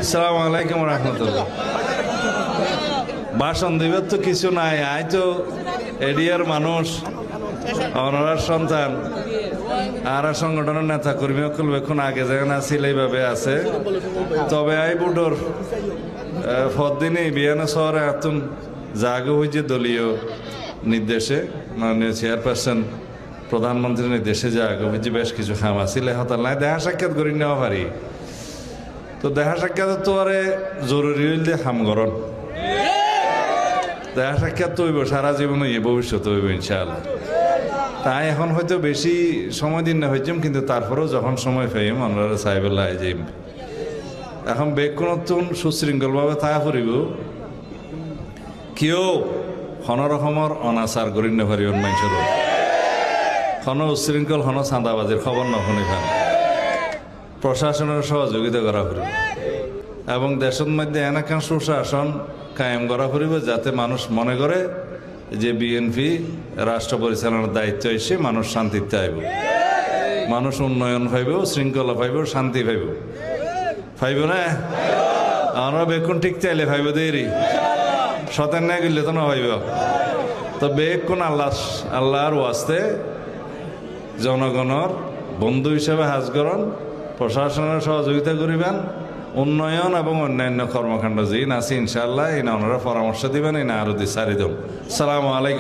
আসসালামু আলাইকুম রহমতুল্লাহ। ভাষণ দিবার তো কিছু নাই, আই তো এরিয়ার মানুষ, অনরার সন্তান, আর সংগঠনের নেতা কর্মী সকল এখন আগে যেখানে আছিল এইভাবে আছে। তবে আই বুডোর ফদিনে বিয়ানা শহরে এতন জাগো হয়েছে দলীয় নির্দেশে, মাননীয় চেয়ারপারসন প্রধানমন্ত্রীর নির্দেশে জাগো হয়েছে বেশ কিছু খাম আছিল। হতাল নাই দেখা সাক্ষাৎ করে নেওয়া পারি, তো দেখা সাক্ষাৎ তো আরে জরুরি হইলে খাম গরণ দেখা সাক্ষাৎ তো হইব, সারা জীবন হইব, ভবিষ্যৎ হইব ইনশাআল্লাহ। তাই এখন হয়তো বেশি সময় দিন না হয়েছিম, কিন্তু তারপরেও যখন সময় পাইম আমরা সাহেবুল্লাহ যাইম। এখন বেগ কোনো সুশৃঙ্খলভাবে তা ফুরিব, কেউ কোনো রকমের অনাচার করি না পারি মানুষের, কোনো উশৃঙ্খল কোনো চাঁদাবাজির খবর নশুনি পান, প্রশাসনের সহযোগিতা করা ফুরিব এবং দেশের মধ্যে এনাকান সুশাসন কায়েম করা ফুরিব, যাতে মানুষ মনে করে যে বিএনপি রাষ্ট্র পরিচালনার দায়িত্ব এসে মানুষ শান্তিতে আইব, মানুষ উন্নয়ন পাইব, শৃঙ্খলা পাইব, শান্তি পাইব। পাইব না? আমরা বেকুন ঠিক চাইলে পাইব দেরি, শতের না গেলে তো না পাইব। তো বেকুন আল্লাহর ওয়াস্তে জনগণের বন্ধু হিসেবে হাজ করন, প্রশাসনের সহযোগিতা করিবেন, উন্নয়ন এবং অন্যান্য কর্মকাণ্ড যে আছে ইনশাআল্লাহ এই না ওনারা পরামর্শ দিবেন, এই না আরো সারি দেব। সালামু আলাইকুম।